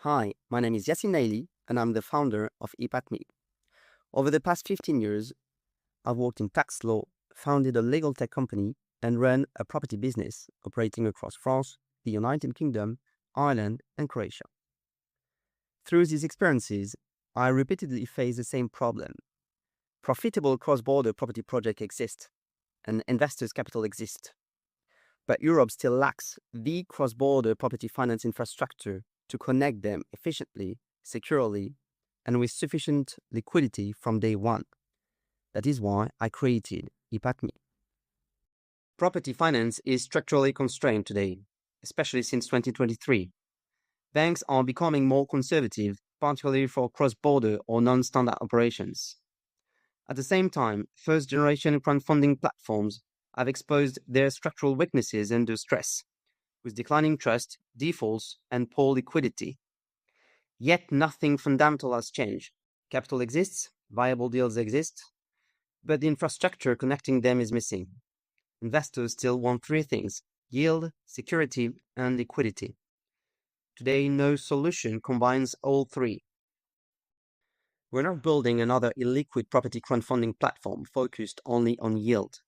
Hi, my name is Yassin Naili, and I'm the founder of EIC. Over the past 15 years, I've worked in tax law, founded a legal tech company, and ran a property business operating across France, the United Kingdom, Ireland, and Croatia. Through these experiences, I repeatedly faced the same problem. Profitable cross-border property projects exist, and investors' capital exists. But Europe still lacks the cross-border property finance infrastructure to connect them efficiently, securely, and with sufficient liquidity from day one. That is why I created EIC. Property finance is structurally constrained today, especially since 2023. Banks are becoming more conservative, particularly for cross-border or non-standard operations. At the same time, first-generation crowdfunding platforms have exposed their structural weaknesses under stress, with declining trust, defaults, and poor liquidity. Yet nothing fundamental has changed. Capital exists, viable deals exist, but the infrastructure connecting them is missing. Investors still want three things: yield, security, and liquidity. Today, no solution combines all three. We're not building another illiquid property crowdfunding platform focused only on yield.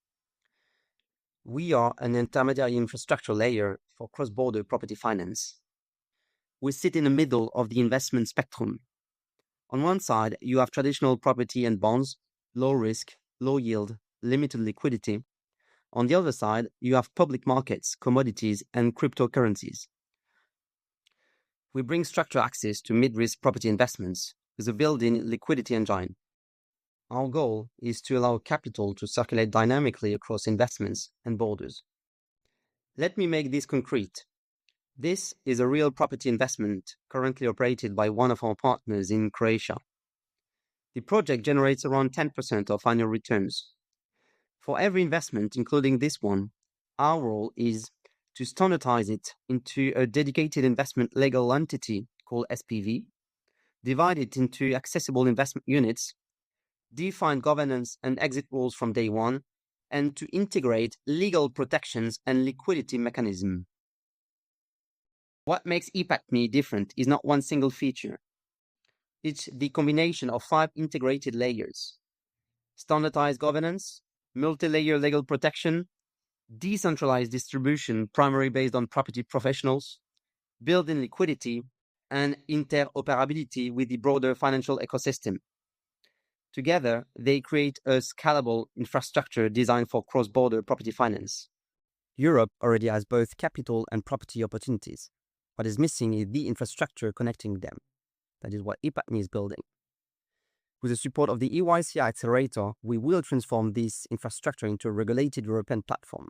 We are an intermediary infrastructure layer for cross-border property finance. We sit in the middle of the investment spectrum. On one side, you have traditional property and bonds, low risk, low yield, limited liquidity. On the other side, you have public markets, commodities, and cryptocurrencies. We bring structured access to mid-risk property investments with a built-in liquidity engine. Our goal is to allow capital to circulate dynamically across investments and borders. Let me make this concrete. This is a real property investment currently operated by one of our partners in Croatia. The project generates around 10% of annual returns. For every investment, including this one, our role is to standardize it into a dedicated investment legal entity called SPV, divide it into accessible investment units, define governance and exit rules from day one, and to integrate legal protections and liquidity mechanism. What makes EIC different is not one single feature. It's the combination of 5 integrated layers: standardized governance, multi-layer legal protection, decentralized distribution primarily based on property professionals, built-in liquidity, and interoperability with the broader financial ecosystem. Together, they create a scalable infrastructure designed for cross-border property finance. Europe already has both capital and property opportunities. What is missing is the infrastructure connecting them. That is what EIC is building. With the support of the EIC Accelerator, we will transform this infrastructure into a regulated European platform,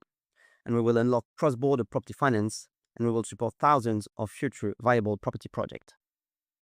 and we will unlock cross-border property finance, and we will support thousands of future viable property projects.